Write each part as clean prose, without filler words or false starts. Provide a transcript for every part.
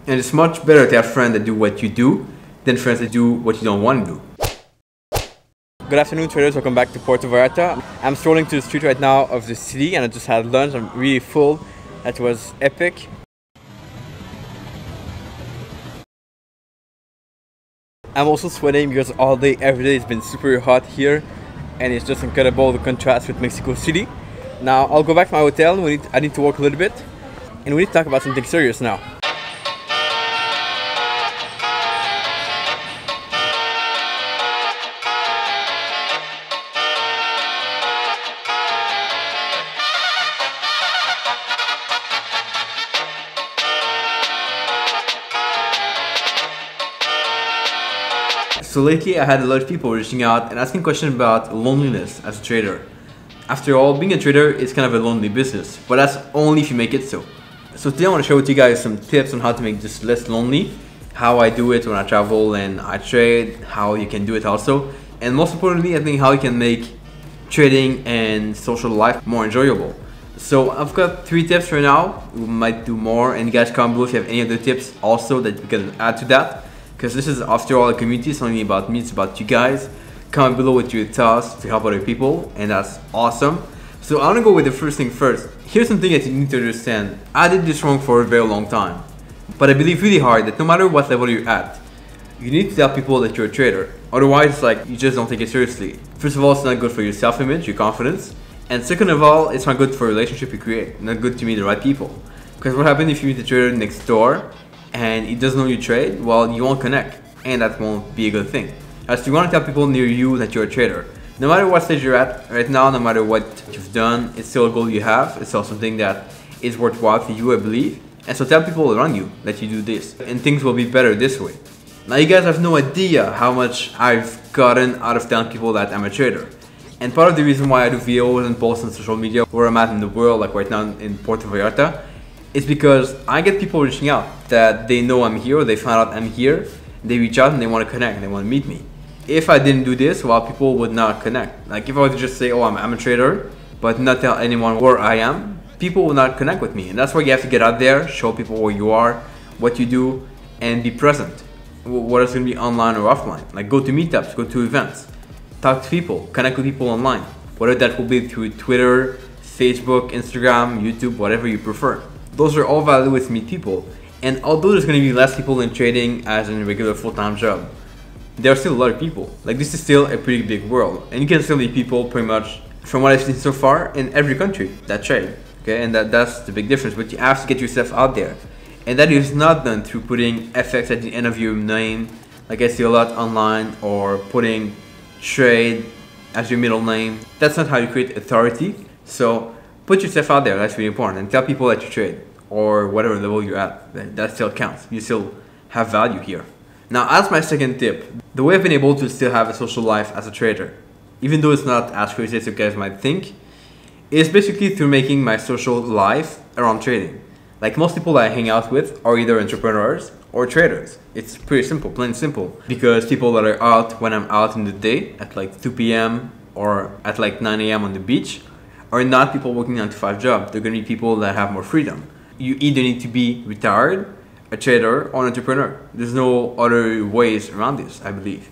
And it's much better to have friends that do what you do than friends that do what you don't want to do. Good afternoon, traders. Welcome back to Puerto Vallarta. I'm strolling to the street right now of the city and I just had lunch. I'm really full. That was epic. I'm also sweating because all day, every day it's been super hot here and it's just incredible the contrast with Mexico City. Now I'll go back to my hotel. I need to work a little bit and we need to talk about something serious now. So lately I had a lot of people reaching out and asking questions about loneliness as a trader. After all, being a trader is kind of a lonely business, but that's only if you make it so. So today I want to share with you guys some tips on how to make this less lonely, how I do it when I travel and I trade, how you can do it also, and most importantly I think how you can make trading and social life more enjoyable. So I've got 3 tips right now. We might do more, and you guys comment below if you have any other tips also that we can add to that. Because this is, after all, a community. It's not only about me, it's about you guys. Comment below with your thoughts to help other people, and that's awesome. So I want to go with the first thing first. Here's something that you need to understand. I did this wrong for a very long time, but I believe really hard that no matter what level you're at, you need to tell people that you're a trader. Otherwise, it's like you just don't take it seriously. First of all, it's not good for your self-image, your confidence, and second of all, it's not good for a relationship you create. Not good to meet the right people. Because what happens if you meet a trader next door and he doesn't know you trade? Well, you won't connect, and that won't be a good thing. As you want to tell people near you that you're a trader. No matter what stage you're at right now, no matter what you've done, it's still a goal you have. It's still something that is worthwhile for you, I believe. And so tell people around you that you do this, and things will be better this way. Now you guys have no idea how much I've gotten out of telling people that I'm a trader. And part of the reason why I do videos and posts on social media where I'm at in the world, like right now in Puerto Vallarta, is because I get people reaching out that they know I'm here, or they find out I'm here, they reach out and they want to connect, they want to meet me. If I didn't do this, well, people would not connect. Like if I were to just say, oh, I'm a trader, but not tell anyone where I am, people will not connect with me. And that's why you have to get out there, show people where you are, what you do, and be present. Whether it's going to be online or offline. Like go to meetups, go to events, talk to people, connect with people online. Whether that will be through Twitter, Facebook, Instagram, YouTube, whatever you prefer. Those are all valid ways to meet people, and although there's going to be less people in trading as in a regular full-time job, there are still a lot of people. Like this is still a pretty big world, and you can still meet people pretty much, from what I've seen so far, in every country that trade. Okay, and that's the big difference. But you have to get yourself out there, and that is not done through putting FX at the end of your name, like I see a lot online, or putting trade as your middle name. That's not how you create authority. So put yourself out there, that's really important, and tell people that you trade, or whatever level you're at, that still counts. You still have value here. Now, as my second tip, the way I've been able to still have a social life as a trader, even though it's not as crazy as you guys might think, is basically through making my social life around trading. Like most people that I hang out with are either entrepreneurs or traders. It's pretty simple, plain simple. Because people that are out when I'm out in the day at like 2 p.m. or at like 9 a.m. on the beach are not people working 9 to 5 job. They're going to be people that have more freedom. You either need to be retired, a trader, or an entrepreneur. There's no other ways around this, I believe.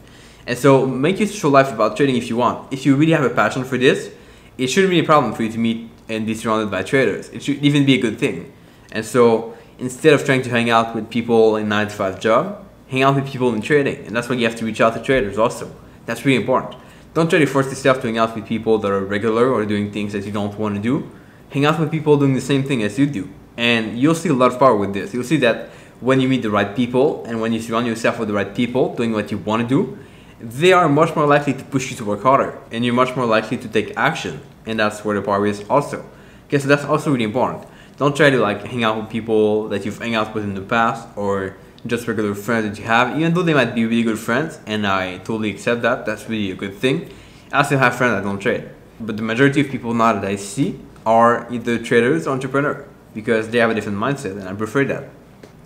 And so make your social life about trading if you want. If you really have a passion for this, it shouldn't be a problem for you to meet and be surrounded by traders. It should even be a good thing. And so instead of trying to hang out with people in 9 to 5 job, hang out with people in trading. And that's why you have to reach out to traders also. That's really important. Don't try to force yourself to hang out with people that are regular or doing things that you don't want to do. Hang out with people doing the same thing as you do. And you'll see a lot of power with this. You'll see that when you meet the right people and when you surround yourself with the right people doing what you want to do, they are much more likely to push you to work harder, and you're much more likely to take action. And that's where the power is also. Okay, so that's also really important. Don't try to like hang out with people that you've hung out with in the past, or just regular friends that you have, even though they might be really good friends, and I totally accept that. That's really a good thing. I still have friends that don't trade, but the majority of people now that I see are either traders or entrepreneurs, because they have a different mindset, and I prefer that.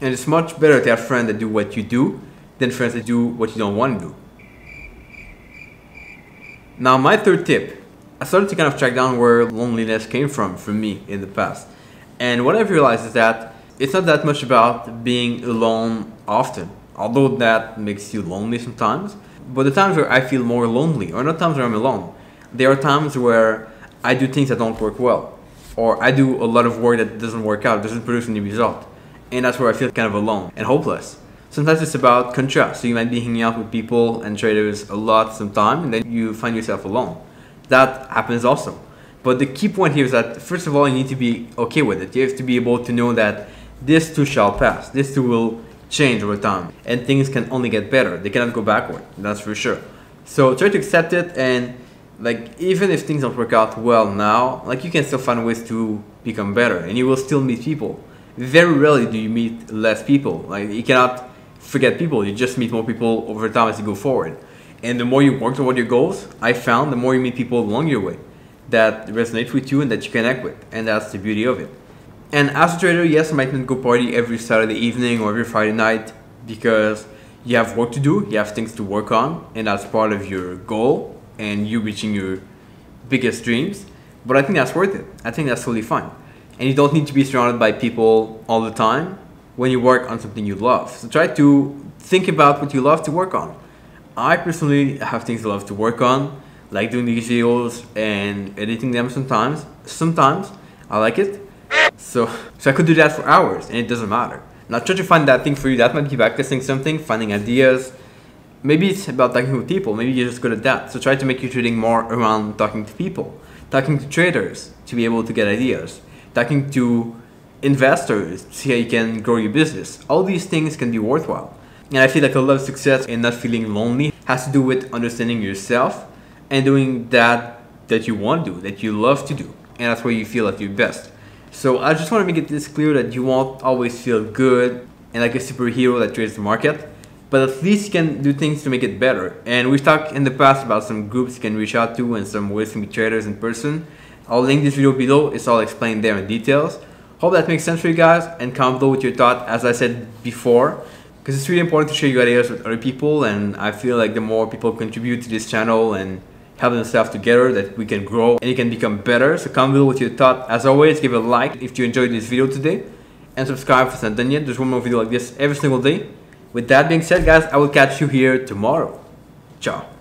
And it's much better to have friends that do what you do than friends that do what you don't want to do. Now, my third tip, I started to kind of track down where loneliness came from for me in the past. And what I've realized is that it's not that much about being alone often, although that makes you lonely sometimes. But the times where I feel more lonely, or not times where I'm alone, there are times where I do things that don't work well, or I do a lot of work that doesn't work out, doesn't produce any result, and that's where I feel kind of alone and hopeless. Sometimes it's about contrast, so you might be hanging out with people and traders a lot sometime, and then you find yourself alone. That happens also. But the key point here is that, first of all, you need to be okay with it. You have to be able to know that this too shall pass. This too will change over time, and things can only get better. They cannot go backward, that's for sure. So try to accept it, and like, even if things don't work out well now, like, you can still find ways to become better, and you will still meet people. Very rarely do you meet less people. Like, you cannot forget people, you just meet more people over time as you go forward. And the more you work toward your goals, I found the more you meet people along your way that resonate with you and that you connect with, and that's the beauty of it. And as a trader, yes, I might not go party every Saturday evening or every Friday night because you have work to do, you have things to work on, and that's part of your goal and you reaching your biggest dreams. But I think that's worth it. I think that's totally fine. And you don't need to be surrounded by people all the time when you work on something you love. So try to think about what you love to work on. I personally have things I love to work on, like doing these videos and editing them sometimes. Sometimes I like it. So I could do that for hours and it doesn't matter. Now try to find that thing for you that might be backtesting something, finding ideas. Maybe it's about talking with people, maybe you're just good at that. So try to make your trading more around talking to people, talking to traders to be able to get ideas, talking to investors to see how you can grow your business. All these things can be worthwhile. And I feel like a lot of success in not feeling lonely has to do with understanding yourself and doing that you want to do, that you love to do. And that's where you feel at your best. So I just want to make it this clear that you won't always feel good and like a superhero that trades the market, but at least you can do things to make it better. And we've talked in the past about some groups you can reach out to and some ways to meet traders in person. I'll link this video below, it's all explained there in details. Hope that makes sense for you guys, and comment below with your thought, as I said before, because it's really important to share your ideas with other people, and I feel like the more people contribute to this channel and help themselves together, that we can grow and you can become better. So comment below with your thought. As always, give it a like if you enjoyed this video today, and subscribe if it's not done yet. There's one more video like this every single day. With that being said, guys, I will catch you here tomorrow. Ciao.